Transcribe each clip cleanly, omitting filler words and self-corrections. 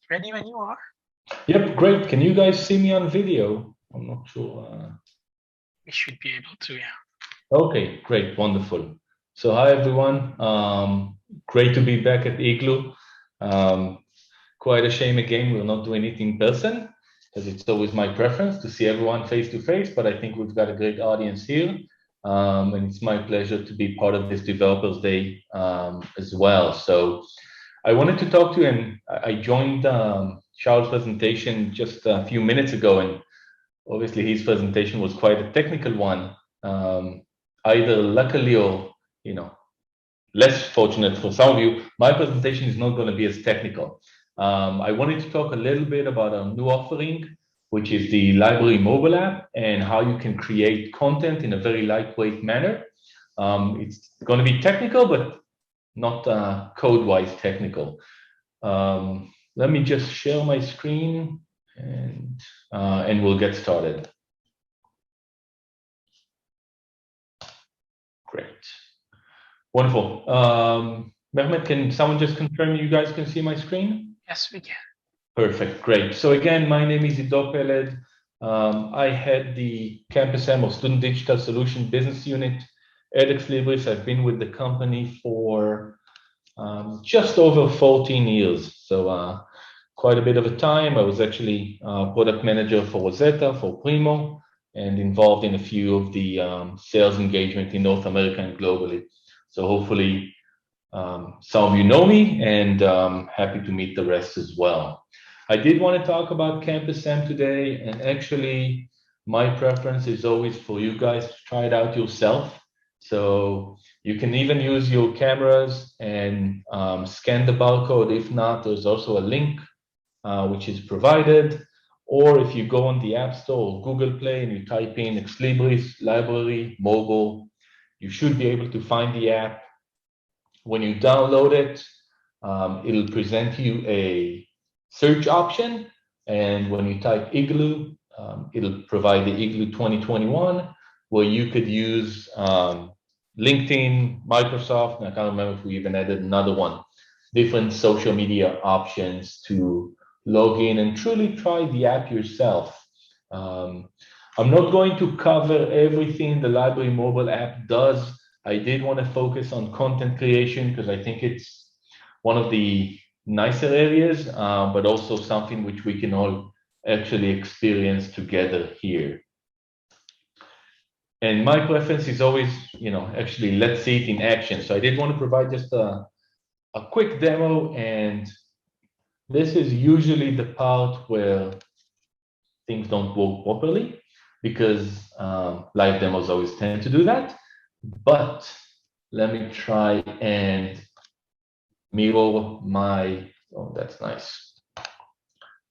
Ready when you are. Yep, great. Can you guys see me on video? I'm not sure. We should be able to, yeah. Okay, great, wonderful. So hi everyone. Great to be back at IGeLU. Quite a shame again we're not doing it in person, because it's always my preference to see everyone face to face, but I think we've got a great audience here. And it's my pleasure to be part of this Developers Day as well. So I wanted to talk to you, and I joined Charles' presentation just a few minutes ago, and obviously his presentation was quite a technical one. Either luckily or less fortunate for some of you, my presentation is not going to be as technical. I wanted to talk a little bit about our new offering, which is the library mobile app, and how you can create content in a very lightweight manner. It's going to be technical, but not code-wise technical. Let me just share my screen, and we'll get started. Great. Wonderful. Mehmet, can someone just confirm you guys can see my screen? Yes, we can. Perfect, great. So again, my name is Peled. I head the Campus M or Student Digital Solution Business Unit at Ex Libris. I've been with the company for just over 14 years, so quite a bit of a time. I was actually product manager for Rosetta, for Primo, and involved in a few of the sales engagement in North America and globally. So hopefully some of you know me, and happy to meet the rest as well. I did want to talk about Campus M today, and actually my preference is always for you guys to try it out yourself. So you can even use your cameras and scan the barcode. If not, there's also a link which is provided. Or if you go on the App Store or Google Play and you type in Ex Libris Library Mobile, you should be able to find the app. When you download it, it'll present you a search option. And when you type IGeLU, it'll provide the IGeLU 2021, where you could use LinkedIn, Microsoft, and I can't remember if we even added another one, different social media options to log in and truly try the app yourself. I'm not going to cover everything the library mobile app does. I did want to focus on content creation because I think it's one of the nicer areas, but also something which we can all actually experience together here. And my preference is always, actually let's see it in action. So I did want to provide just a quick demo, and this is usually the part where things don't work properly, because live demos always tend to do that. But let me try and mirror my, oh, that's nice.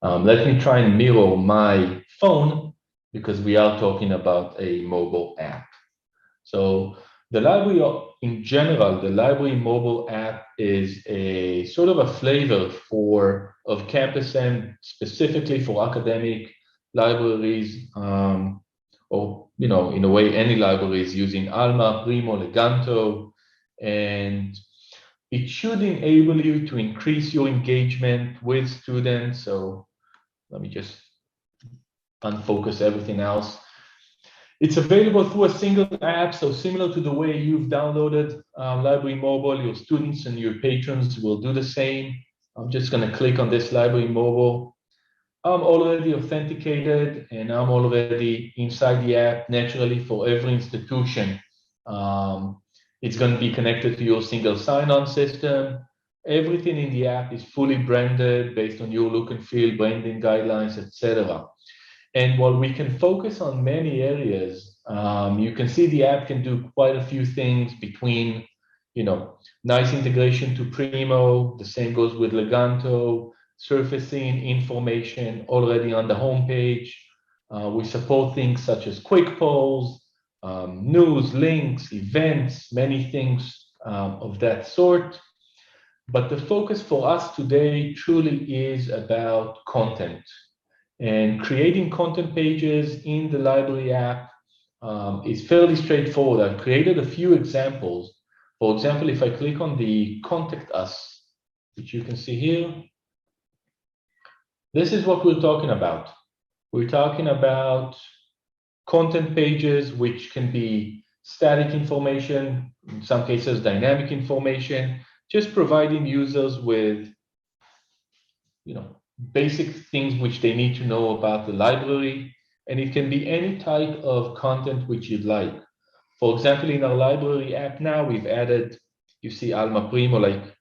Let me try and mirror my phone, because we are talking about a mobile app. So the library, in general, the library mobile app is a sort of a flavor of Campus M, specifically for academic libraries, or in a way, any libraries using Alma, Primo, Leganto, and it should enable you to increase your engagement with students. So let me just unfocus everything else. It's available through a single app, so similar to the way you've downloaded Library Mobile, your students and your patrons will do the same. I'm just going to click on this Library Mobile. I'm already authenticated, and I'm already inside the app. Naturally, for every institution, it's going to be connected to your single sign-on system. Everything in the app is fully branded based on your look and feel, branding guidelines, etc. And while we can focus on many areas, you can see the app can do quite a few things between, nice integration to Primo. The same goes with Leganto, surfacing information already on the homepage. We support things such as quick polls, news, links, events, many things of that sort. But the focus for us today truly is about content. And creating content pages in the library app is fairly straightforward. I've created a few examples. For example, if I click on the Contact Us, which you can see here, this is what we're talking about. We're talking about content pages, which can be static information, in some cases dynamic information, just providing users with, basic things which they need to know about the library. And it can be any type of content which you'd like. For example, in our library app now, we've added, you see Alma Primo, like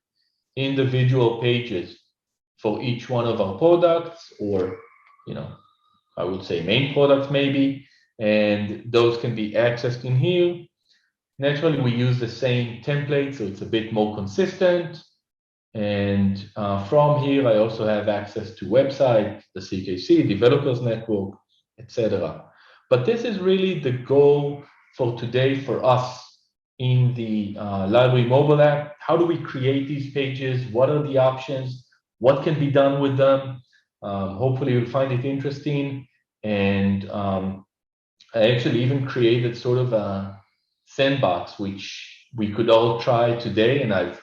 individual pages for each one of our products, or, I would say main products maybe, and those can be accessed in here. Naturally, we use the same template, so it's a bit more consistent. And from here, I also have access to website, the CKC, developers network, etc. But this is really the goal for today for us in the library mobile app. How do we create these pages? What are the options? What can be done with them? Hopefully you'll find it interesting. And I actually even created sort of a sandbox, which we could all try today. And I've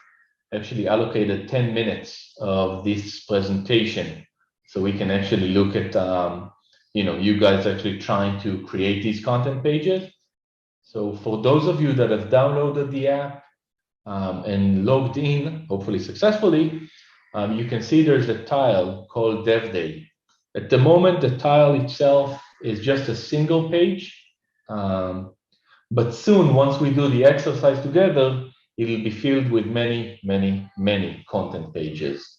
actually allocated 10 minutes of this presentation. So we can actually look at, you guys actually trying to create these content pages. So for those of you that have downloaded the app and logged in, hopefully successfully, you can see there's a tile called Dev Day. At the moment, the tile itself is just a single page. But soon, once we do the exercise together, it will be filled with many, many, many content pages,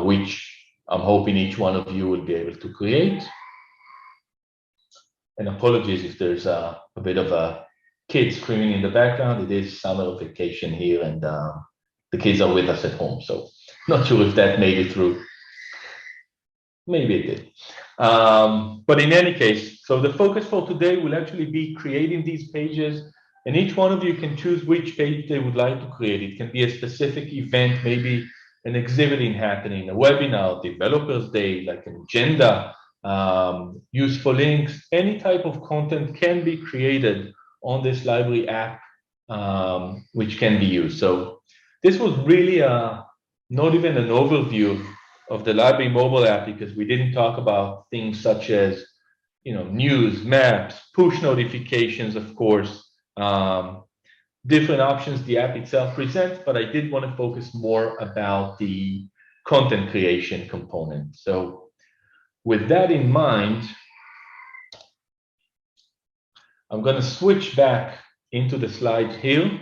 which I'm hoping each one of you will be able to create. And apologies if there's a bit of a kid screaming in the background. It is summer vacation here, and the kids are with us at home. So not sure if that made it through. Maybe it did. But in any case, so the focus for today will actually be creating these pages, and each one of you can choose which page they would like to create. It can be a specific event, maybe an exhibiting happening, a webinar, developers day, like an agenda, useful links. Any type of content can be created on this library app, which can be used. So this was really not even an overview of the library mobile app, because we didn't talk about things such as, news, maps, push notifications, of course, different options the app itself presents, but I did want to focus more about the content creation component. So with that in mind, I'm going to switch back into the slides here,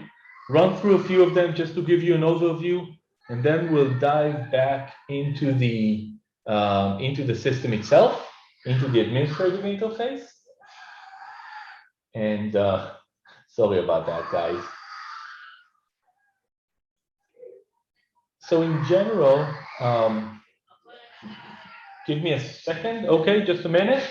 run through a few of them just to give you an overview, and then we'll dive back into the system itself, into the administrative interface. And sorry about that, guys. So in general, give me a second. Okay, just a minute.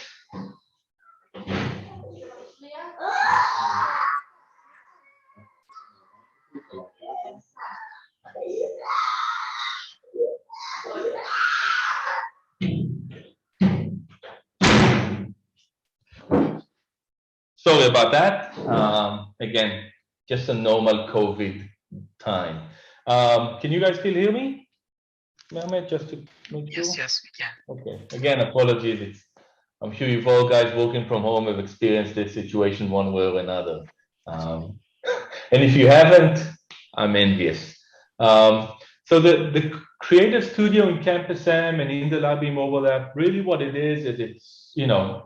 Sorry about that. Again, just a normal COVID time. Can you guys still hear me? Mehmet, just to make sure? Yes, we can. Okay. Again, apologies. I'm sure you've all guys working from home have experienced this situation one way or another. And if you haven't, I'm envious. So the Creator Studio in Campus M and in the library mobile app, really what it is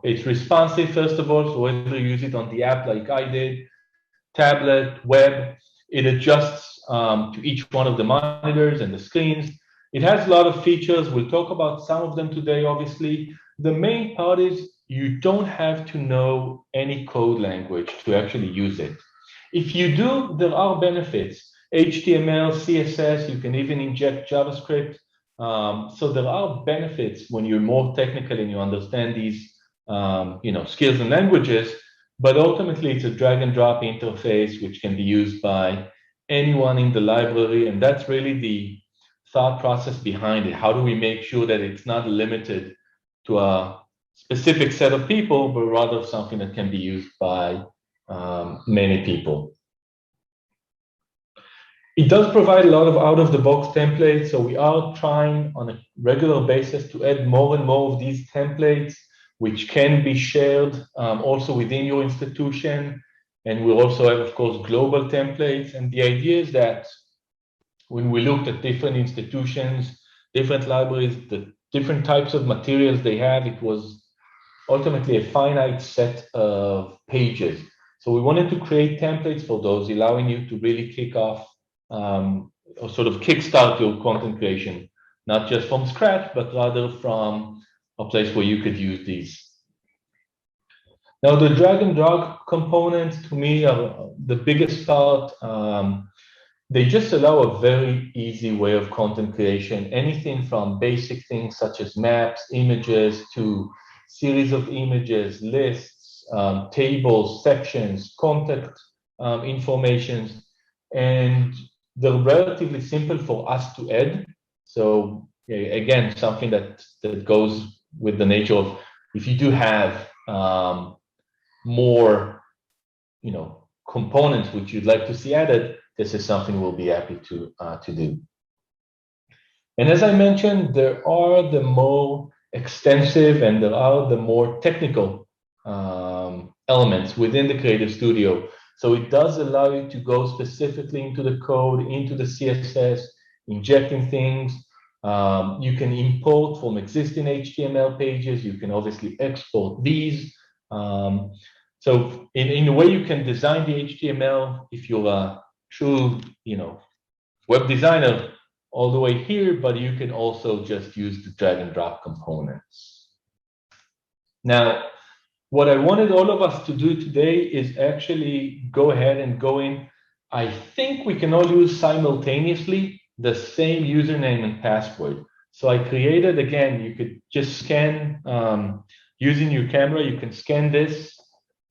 it's responsive, first of all, so whether you use it on the app like I did, tablet, web, it adjusts to each one of the monitors and the screens. It has a lot of features. We'll talk about some of them today, obviously. The main part is you don't have to know any code language to actually use it. If you do, there are benefits. HTML, CSS, you can even inject JavaScript. So there are benefits when you're more technical and you understand these skills and languages, but ultimately it's a drag and drop interface which can be used by anyone in the library, and that's really the thought process behind it. How do we make sure that it's not limited to a specific set of people, but rather something that can be used by many people? It does provide a lot of out-of-the-box templates, so we are trying on a regular basis to add more and more of these templates, which can be shared also within your institution. And we also have, of course, global templates. And the idea is that when we looked at different institutions, different libraries, the different types of materials they have, it was ultimately a finite set of pages. So we wanted to create templates for those, allowing you to really kick off or sort of kickstart your content creation, not just from scratch, but rather from a place where you could use these. Now, the drag and drop components to me are the biggest part. They just allow a very easy way of content creation, anything from basic things such as maps, images, to series of images, lists, tables, sections, contact information. And they're relatively simple for us to add. So again, something that goes with the nature of if you do have more, components which you'd like to see added, this is something we'll be happy to do. And as I mentioned, there are the more extensive and there are the more technical elements within the Creative Studio. So it does allow you to go specifically into the code, into the CSS, injecting things. You can import from existing HTML pages. You can obviously export these. So in a way, you can design the HTML if you're a true, web designer all the way here, but you can also just use the drag and drop components. Now, what I wanted all of us to do today is actually go ahead and go in. I think we can all use simultaneously the same username and password. So I created, again, you could just scan, using your camera, you can scan this.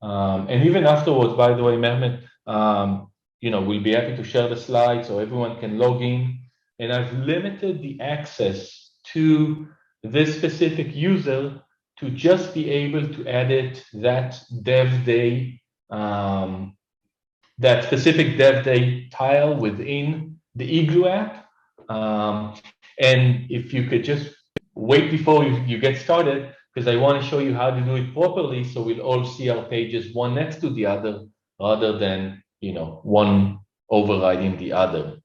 And even afterwards, by the way, Mehmet, we'll be happy to share the slides so everyone can log in. And I've limited the access to this specific user to just be able to edit that dev day, that specific dev day tile within the IGeLU app. And if you could just wait before you get started, because I want to show you how to do it properly so we'll all see our pages one next to the other rather than, one overriding the other.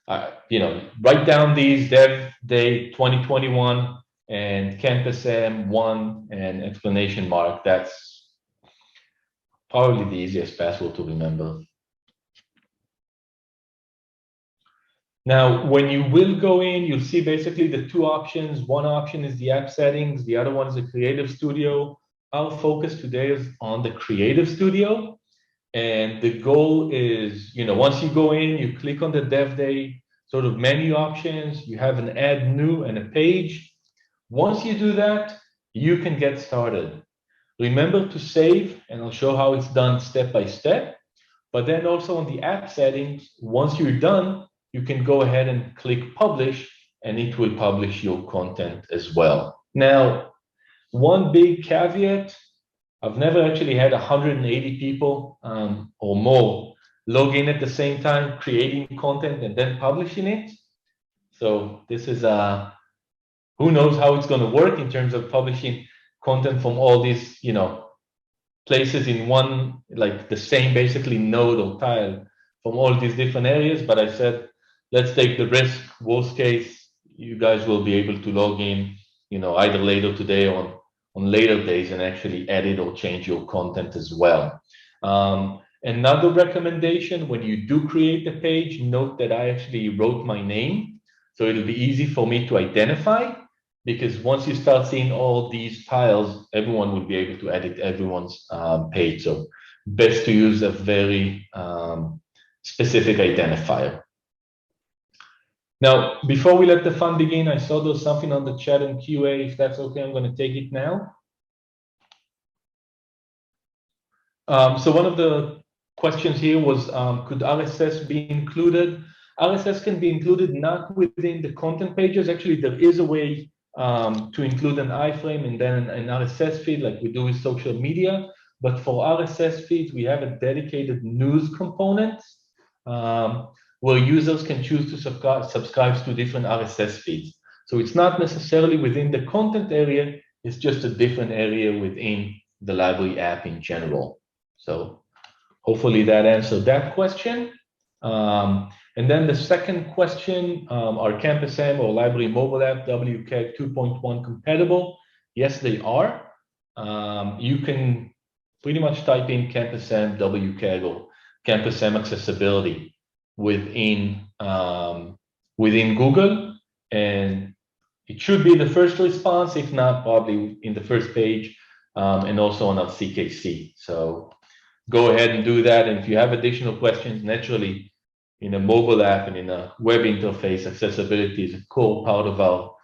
Write down these dev day 2021 and campus M1 and explanation mark. That's probably the easiest password to remember. Now, when you will go in, you'll see basically the two options. One option is the app settings. The other one is the Creative Studio. Our focus today is on the Creative Studio. And the goal is, once you go in, you click on the Dev Day sort of menu options. You have an Add New and a page. Once you do that, you can get started. Remember to save, and I'll show how it's done step by step. But then also on the app settings, once you're done, you can go ahead and click Publish, and it will publish your content as well. Now, one big caveat, I've never actually had 180 people or more log in at the same time, creating content and then publishing it. So this is who knows how it's going to work in terms of publishing content from all these, places in one, like the same basically node or tile from all these different areas. But I said, let's take the risk. Worst case, you guys will be able to log in, either later today or on later days and actually edit or change your content as well. Another recommendation, when you do create the page, note that I actually wrote my name. So it'll be easy for me to identify, because once you start seeing all these tiles, everyone will be able to edit everyone's page. So best to use a very specific identifier. Now, before we let the fun begin, I saw there's something on the chat and QA. If that's okay, I'm going to take it now. So one of the questions here was, could RSS be included? RSS can be included not within the content pages. Actually, there is a way to include an iframe and then an RSS feed like we do with social media. But for RSS feeds, we have a dedicated news component. where users can choose to subscribe to different RSS feeds. So it's not necessarily within the content area, it's just a different area within the library app in general. So hopefully that answered that question. And then the second question, are Campus M or Library Mobile App WCAG 2.1 compatible? Yes, they are. You can pretty much type in Campus M WCAG or Campus M accessibility within Google, and it should be the first response, if not probably in the first page, and also on our CKC. So go ahead and do that. And if you have additional questions, naturally, in a mobile app and in a web interface, accessibility is a core part of our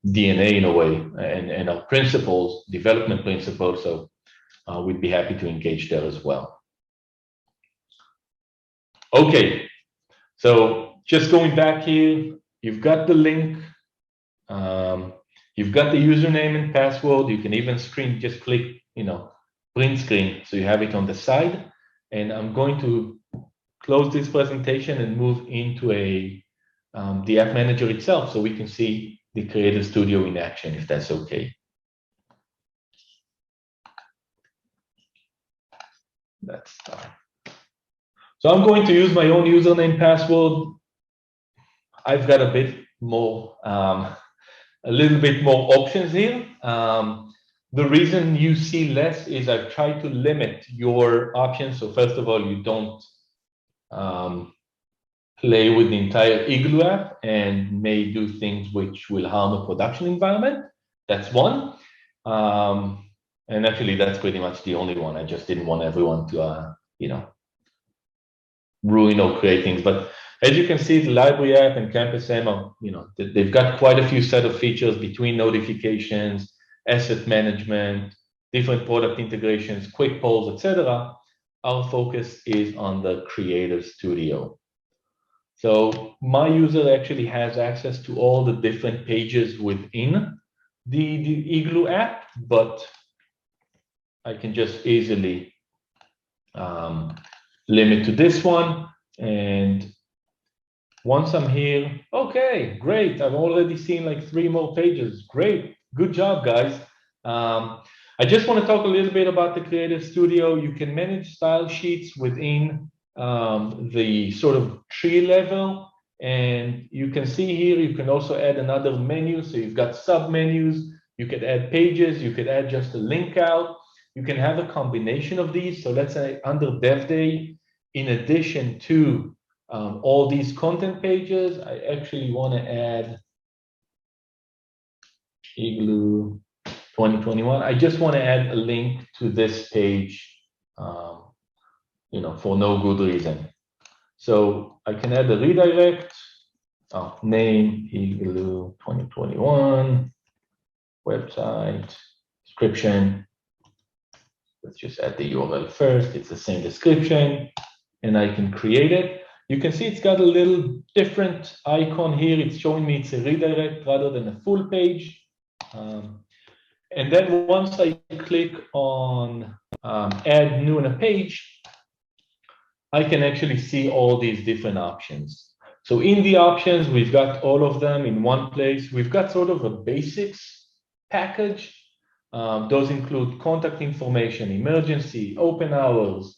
DNA in a way, and our principles, development principles. So we'd be happy to engage there as well. Okay, so just going back here, you've got the link, you've got the username and password. You can even just click, print screen, so you have it on the side. And I'm going to close this presentation and move into the app manager itself, so we can see the Creator Studio in action, if that's okay. Let's start. So I'm going to use my own username password. I've got a bit more, a little bit more options here. The reason you see less is I've tried to limit your options. So first of all, you don't play with the entire IGeLU app and may do things which will harm a production environment. That's one. And actually, that's pretty much the only one. I just didn't want everyone to, ruin or create things. But as you can see, the library app and Campus M are, they've got quite a few set of features between notifications, asset management, different product integrations, quick polls, etc. Our focus is on the Creator Studio. So my user actually has access to all the different pages within the IGeLU app, but I can just easily limit to this one. And once I'm here, okay, great. I've already seen like 3 more pages. Great, good job, guys. I just want to talk a little bit about the Creator Studio. You can manage style sheets within the sort of tree level. And you can see here, you can also add another menu. So you've got sub menus. You could add pages. You could add just a link out. You can have a combination of these. So let's say under Dev Day, in addition to all these content pages, I actually want to add IGeLU 2021. I just want to add a link to this page, for no good reason. So I can add a redirect, name, IGeLU 2021, website, description. Let's just add the URL first. It's the same description, and I can create it. You can see it's got a little different icon here. It's showing me it's a redirect rather than a full page. And then once I click on add new in a page, I can actually see all these different options. So in the options, we've got all of them in one place. We've got sort of a basics package. Those include contact information, emergency, open hours,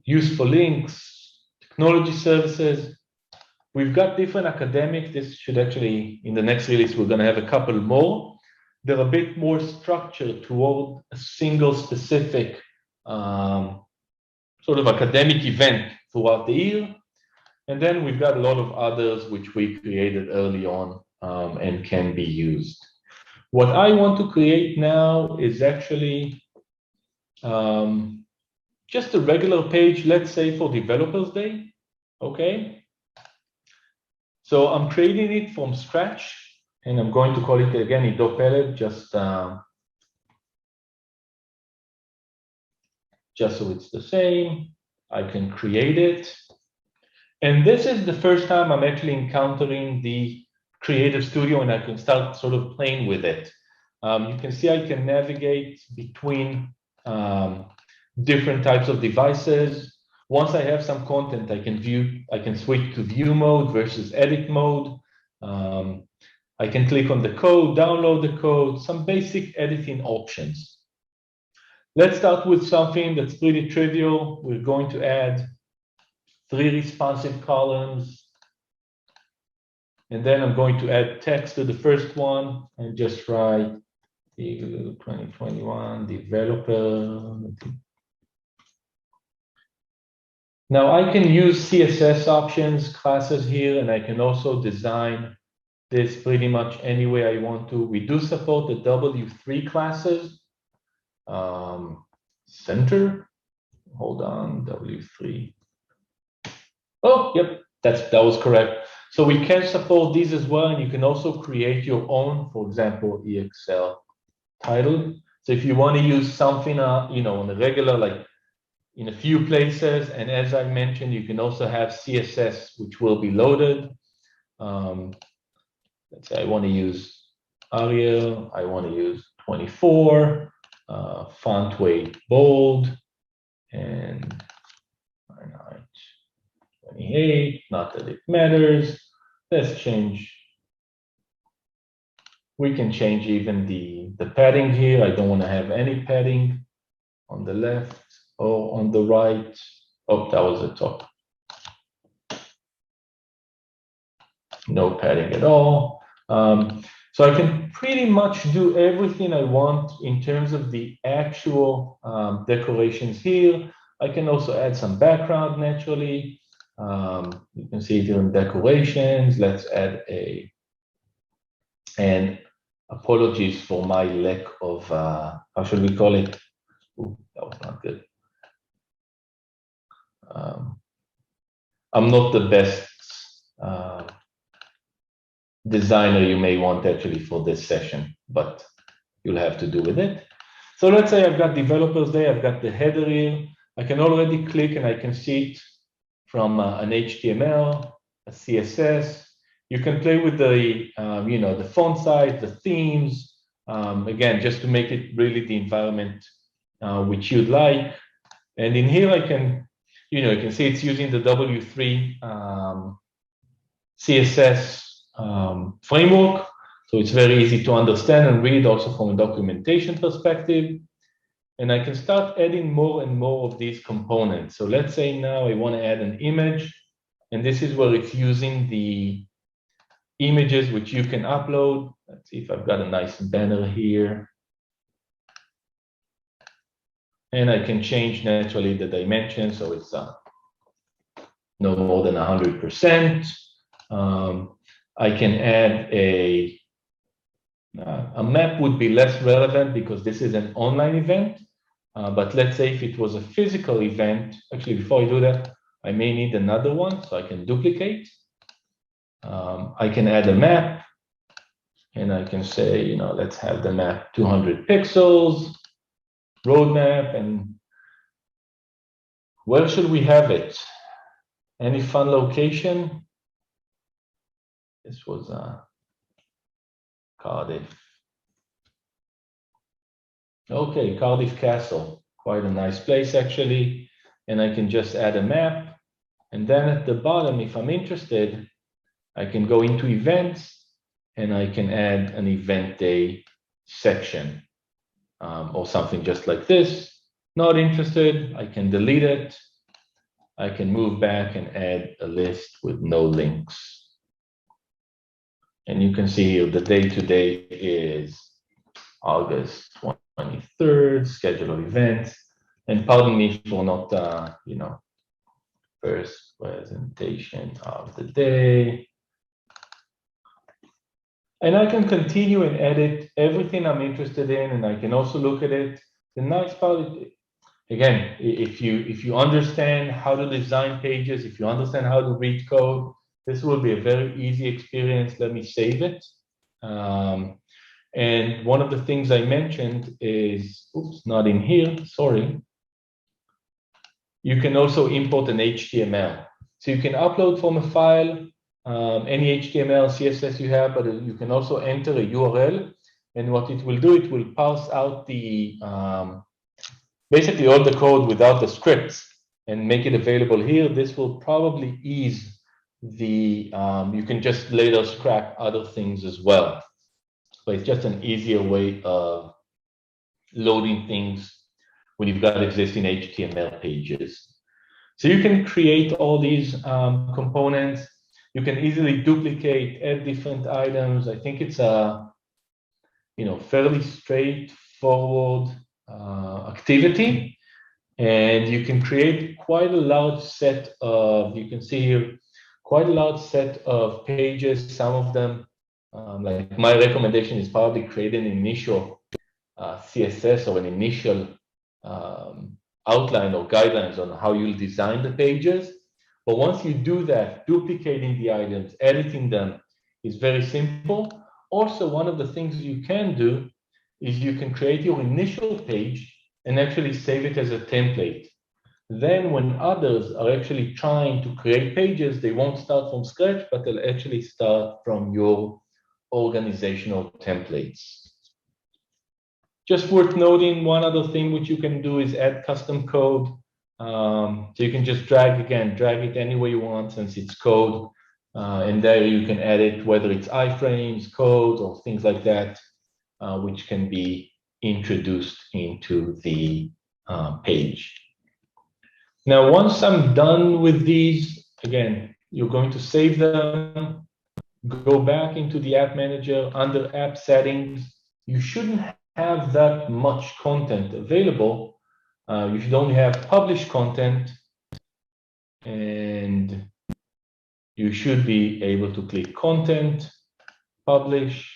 useful links, technology services. We've got different academic. This should actually, in the next release, we're going to have a couple more. They're a bit more structured toward a single specific sort of academic event throughout the year. And then we've got a lot of others which we created early on and can be used. What I want to create now is actually just a regular page, let's say for Developers Day, okay? So I'm creating it from scratch, and I'm going to call it again Peled, just so it's the same. I can create it. And this is the first time I'm actually encountering the Creator Studio, and I can start sort of playing with it. You can see I can navigate between different types of devices. Once I have some content, I can switch to view mode versus edit mode. I can click on the code, download the code, some basic editing options. Let's start with something that's pretty trivial. We're going to add 3 responsive columns. And then I'm going to add text to the first one and just write IGeLU 2021 developer. Now I can use CSS options, classes here, and I can also design this pretty much any way I want to. We do support the W3 classes. Center, hold on, W3. Oh, yep, that was correct. So we can support these as well, and you can also create your own, for example, EXL title. So if you want to use something, on a regular, like in a few places, and as I mentioned, you can also have CSS, which will be loaded. Let's say I want to use Arial, I want to use 24, font weight bold, and 28, not that it matters. Let's change. We can change even the padding here. I don't want to have any padding on the left or on the right. Oh, that was the top. No padding at all. So I can pretty much do everything I want in terms of the actual decorations here. I can also add some background naturally. You can see it here in decorations. Let's add and apologies for my lack of, how should we call it? Ooh, that was not good. I'm not the best designer you may want actually for this session, but you'll have to do with it. So let's say I've got developers there, I've got the header here. I can already click and I can see it from an HTML, a CSS. You can play with the, the font size, the themes, again, just to make it really the environment which you'd like. And in here, I can, you can see it's using the W3 CSS framework. So it's very easy to understand and read also from a documentation perspective. And I can start adding more and more of these components. So let's say now I want to add an image, and this is where it's using the images which you can upload. Let's see if I've got a nice banner here. And I can change naturally the dimension, so it's no more than 100%. I can add a map would be less relevant because this is an online event. But let's say if it was a physical event, actually before I do that, I may need another one, so I can duplicate. I can add a map, and I can say, let's have the map 200 pixels, roadmap, and where should we have it? Any fun location? This was Cardiff. Okay, Cardiff Castle, quite a nice place actually. And I can just add a map. And then at the bottom, if I'm interested, I can go into events and I can add an event day section or something just like this. Not interested, I can delete it. I can move back and add a list with no links. And you can see here the day today is August 23rd, schedule of events. And pardon me for not, first presentation of the day. And I can continue and edit everything I'm interested in, and I can also look at it. The nice part, again, if you understand how to design pages, if you understand how to read code, this will be a very easy experience. Let me save it. And one of the things I mentioned is, oops, not in here, sorry. You can also import an HTML. So you can upload from a file, any HTML, CSS you have, but you can also enter a URL. And what it will do, it will parse out the, basically all the code without the scripts. and make it available here, this will probably ease the, you can just later scrap other things as well. But it's just an easier way of loading things when you've got existing HTML pages. So you can create all these components. You can easily duplicate, add different items. I think it's a fairly straightforward activity, and you can create quite a large set of, you can see here, quite a large set of pages. Some of them, like my recommendation is probably create an initial CSS or an initial outline or guidelines on how you'll design the pages. But once you do that, duplicating the items, editing them is very simple. Also, one of the things you can do is you can create your initial page and actually save it as a template. Then when others are actually trying to create pages, they won't start from scratch, but they'll actually start from your organizational templates. Just worth noting, one other thing which you can do is add custom code. So you can just drag it any way you want since it's code. And there you can add it, whether it's iframes, code, or things like that, which can be introduced into the page. Now, once I'm done with these, again, you're going to save them, go back into the app manager under app settings. You shouldn't have that much content available. You should only have published content, and you should be able to click content, publish,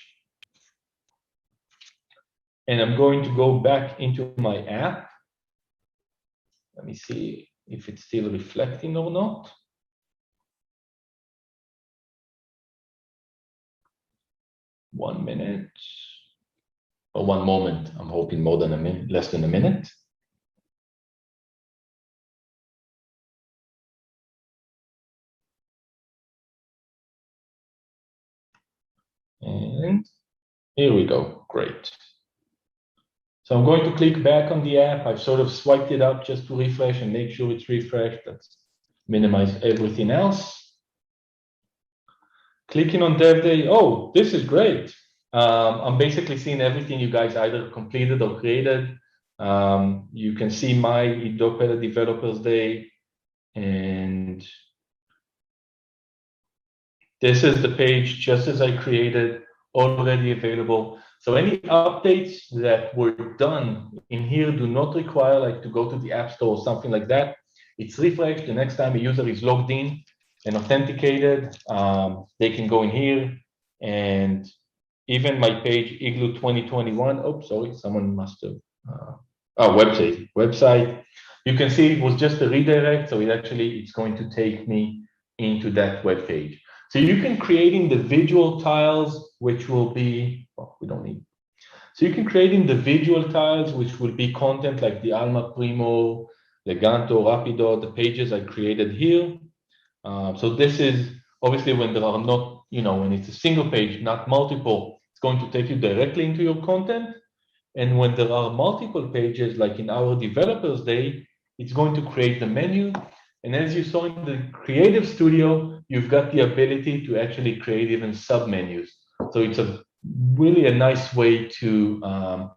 and I'm going to go back into my app. Let me see if it's still reflecting or not. One minute. Or one moment. I'm hoping more than a minute, less than a minute. And here we go. Great. So I'm going to click back on the app. I've sort of swiped it up just to refresh and make sure it's refreshed. Let's minimize everything else. Clicking on Dev Day. Oh, this is great. I'm basically seeing everything you guys either completed or created. You can see my Peled Developers Day, and this is the page just as I created, already available. So any updates that were done in here do not require like to go to the App Store or something like that. It's refreshed. The next time a user is logged in and authenticated, they can go in here, and even my page IGeLU 2021. Oh, sorry, someone must have. Website. You can see it was just a redirect, so it's going to take me into that web page. So you can create individual tiles, which will be, we don't need. So you can create individual tiles, which will be content like the Alma Primo, Leganto, Rapido, the pages I created here. So this is obviously when there are not, when it's a single page, not multiple, it's going to take you directly into your content. And when there are multiple pages, like in our Developers Day, it's going to create the menu. And as you saw in the Creative Studio, you've got the ability to actually create even submenus. So it's really a nice way to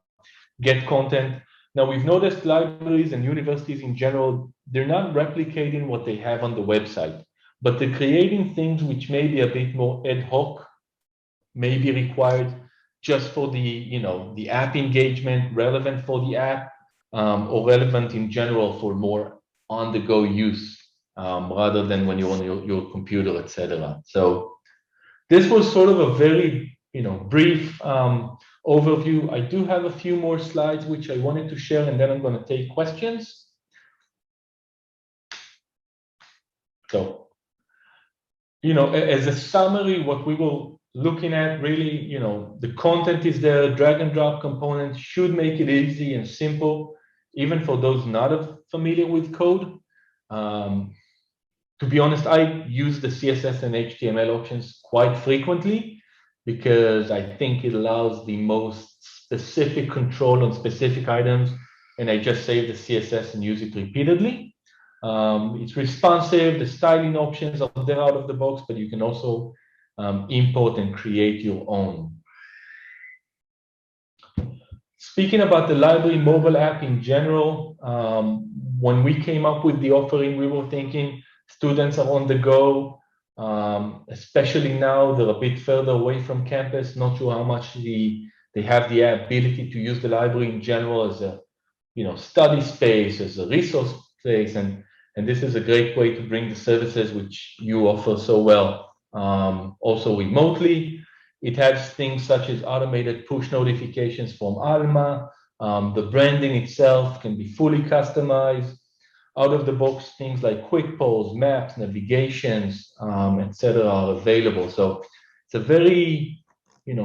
get content. Now, we've noticed libraries and universities in general, they're not replicating what they have on the website, but they're creating things which may be a bit more ad hoc, may be required just for the app engagement, relevant for the app, or relevant in general for more on-the-go use, rather than when you're on your computer, etc. So this was sort of a very brief overview. I do have a few more slides which I wanted to share, and then I'm going to take questions. So, as a summary, what we will looking at really, the content is there, drag and drop components should make it easy and simple, even for those not familiar with code. To be honest, I use the CSS and HTML options quite frequently because I think it allows the most specific control on specific items, and I just save the CSS and use it repeatedly. It's responsive. The styling options are there out of the box, but you can also import and create your own. Speaking about the library mobile app in general, when we came up with the offering, we were thinking students are on the go, especially now they're a bit further away from campus, not sure how much they have the ability to use the library in general as a study space, as a resource place, and this is a great way to bring the services which you offer so well also remotely. It has things such as automated push notifications from Alma. The branding itself can be fully customized. Out of the box, things like quick polls, maps, navigations, etc. are available. So it's a very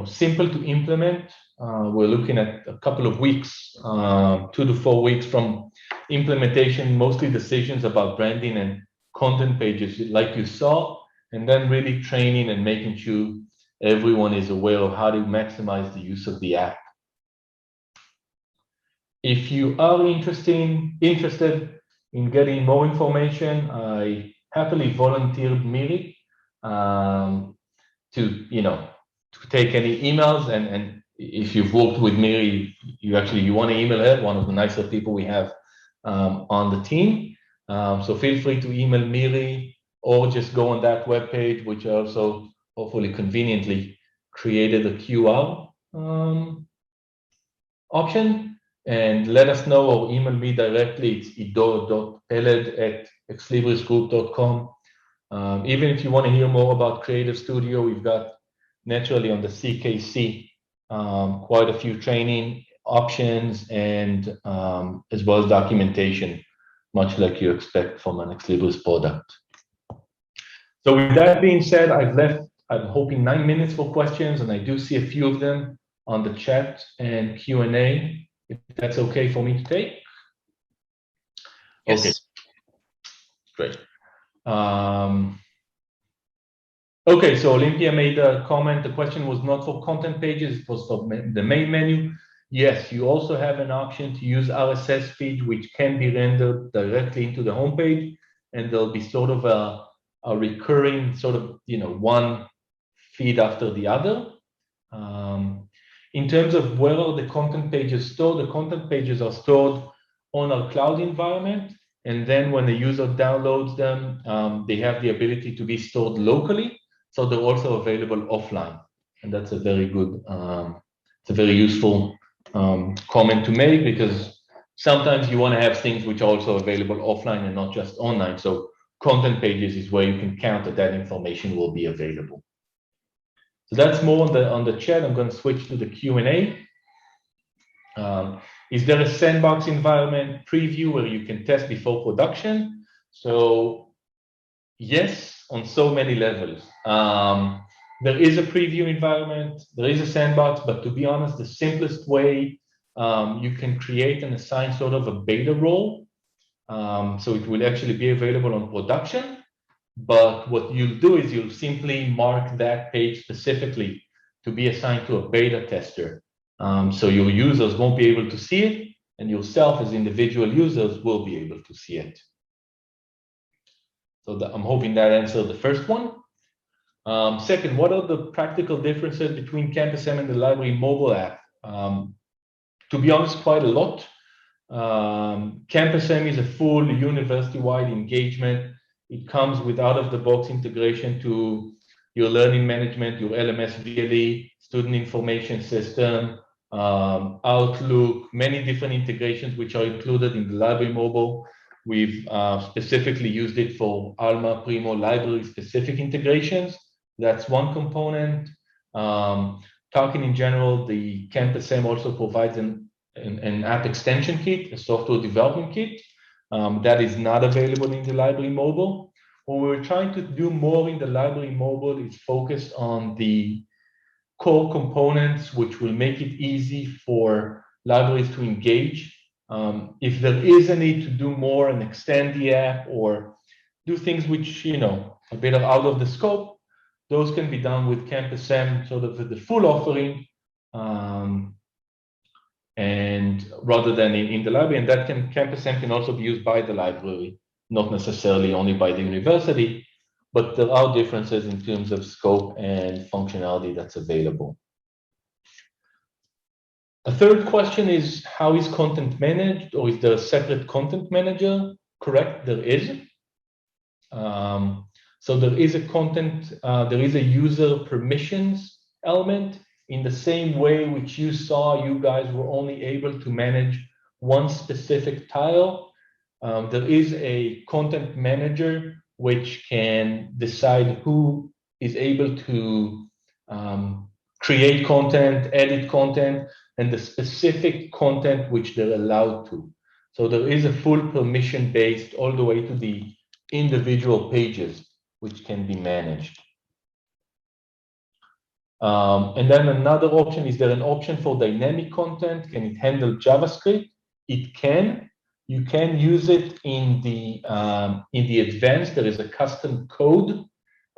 simple to implement. We're looking at a couple of weeks, 2 to 4 weeks from implementation, mostly decisions about branding and content pages like you saw, and then really training and making sure everyone is aware of how to maximize the use of the app. If you are interested in getting more information, I happily volunteered Miri to take any emails, and if you've worked with Miri, you want to email her, one of the nicer people we have on the team. So feel free to email Miri or just go on that webpage, which I also hopefully conveniently created a QR option, and let us know or email me directly. It's ido.peled@exlibrisgroup.com. Even if you want to hear more about Creative Studio, we've got naturally on the CKC quite a few training options and as well as documentation, much like you expect from an Exlibris product. So with that being said, I'm hoping 9 minutes for questions, and I do see a few of them on the chat and Q&A, if that's okay for me to take. Yes. Okay, great. Okay, so Olympia made a comment. The question was not for content pages, it was for the main menu. Yes, you also have an option to use RSS feed, which can be rendered directly into the homepage, and there'll be sort of a recurring one feed after the other. In terms of where are the content pages stored, the content pages are stored on our cloud environment, and then when the user downloads them, they have the ability to be stored locally, so they're also available offline, and that's a very good, it's a very useful comment to make, because sometimes you want to have things which are also available offline and not just online. So content pages is where you can count that information will be available. So that's more on the chat. I'm going to switch to the Q&A. Is there a sandbox environment preview where you can test before production? So yes, on so many levels. There is a preview environment, there is a sandbox, but to be honest, the simplest way you can create and assign sort of a beta role. So it will actually be available on production. But what you'll do is you'll simply mark that page specifically to be assigned to a beta tester. So your users won't be able to see it, and yourself as individual users will be able to see it. So I'm hoping that answered the first one. Second, what are the practical differences between Campus M and the library mobile app? To be honest, quite a lot. Campus M is a full university-wide engagement. It comes with out-of-the-box integration to your learning management, your LMS VLE, student information system, Outlook, many different integrations which are included in the library mobile. We've specifically used it for Alma Primo library-specific integrations. That's one component. Talking in general, the Campus M also provides an app extension kit, a software development kit. That is not available in the library mobile. What we're trying to do more in the library mobile is focus on the core components, which will make it easy for libraries to engage. If there is a need to do more and extend the app or do things which, a bit out of the scope, those can be done with Campus M, sort of the full offering, and rather than in the library, and that Campus M can also be used by the library not necessarily only by the university, but there are differences in terms of scope and functionality that's available. A third question is, how is content managed, or is there a separate content manager? Correct, there is. So there is a user permissions element in the same way which you saw. You guys were only able to manage one specific tile. There is a content manager which can decide who is able to create content, edit content, and the specific content which they're allowed to. So there is a full permission based all the way to the individual pages which can be managed. And then another option, is there an option for dynamic content? Can it handle JavaScript? It can. You can use it in the advanced. There is a custom code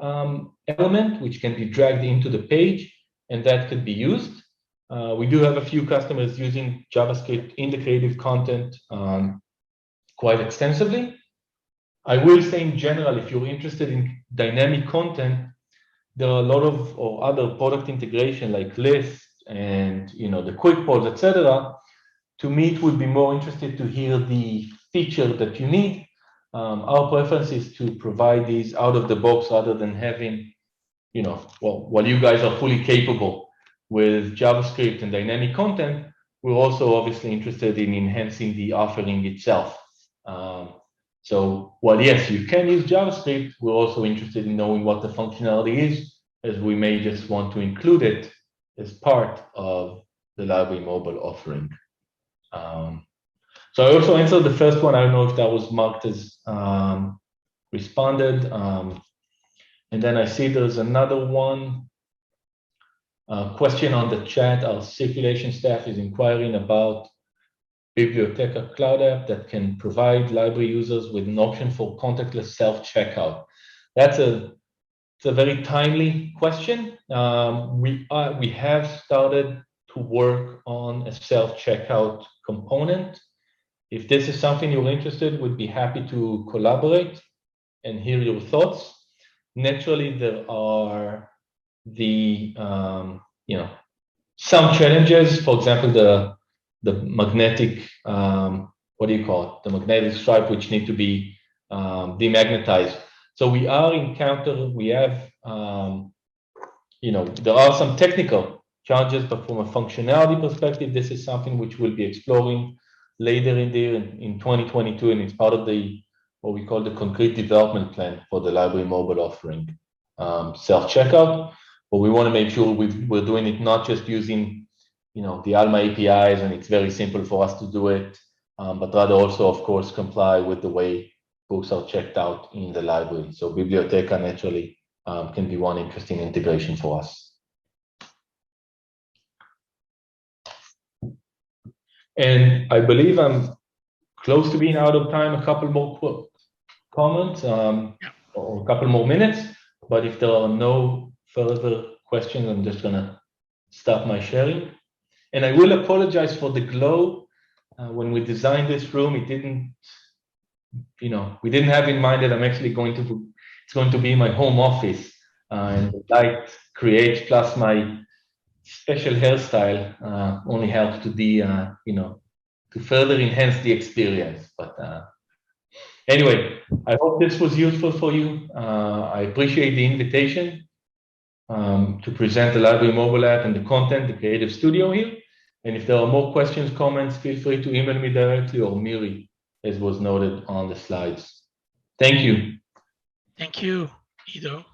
element which can be dragged into the page, and that could be used. We do have a few customers using JavaScript in the creative content quite extensively. I will say in general, if you're interested in dynamic content, there are a lot of other product integration like lists and the quick polls, etc. To me, it would be more interested to hear the feature that you need. Our preference is to provide these out of the box rather than having, while you guys are fully capable with JavaScript and dynamic content, we're also obviously interested in enhancing the offering itself. So while yes, you can use JavaScript, we're also interested in knowing what the functionality is, as we may just want to include it as part of the library mobile offering. So I also answered the first one. I don't know if that was marked as responded. And then I see there's another one. Question on the chat. Our circulation staff is inquiring about Biblioteca Cloud app that can provide library users with an option for contactless self-checkout. It's a very timely question. We have started to work on a self-checkout component. If this is something you're interested, we'd be happy to collaborate and hear your thoughts. Naturally, there are some challenges. For example, the magnetic, what do you call it? The magnetic stripe, which need to be demagnetized. So we have, there are some technical challenges, but from a functionality perspective, this is something which we'll be exploring later in the year in 2022, and it's part of what we call the concrete development plan for the library mobile offering, self-checkout. But we want to make sure we're doing it not just using the Alma APIs, and it's very simple for us to do it, but rather also, of course, comply with the way books are checked out in the library. So Biblioteca naturally can be one interesting integration for us. And I believe I'm close to being out of time. A couple more comments or a couple more minutes, but if there are no further questions, I'm just gonna stop my sharing. And I will apologize for the glow. When we designed this room, we didn't have in mind that I'm actually it's going to be my home office, and the light creates plus my special hairstyle only helps to further enhance the experience. But anyway, I hope this was useful for you. I appreciate the invitation to present the library mobile app and the content, the Creative Studio here. And if there are more questions, comments, feel free to email me directly, or Miri, as was noted on the slides. Thank you. Thank you, Ido.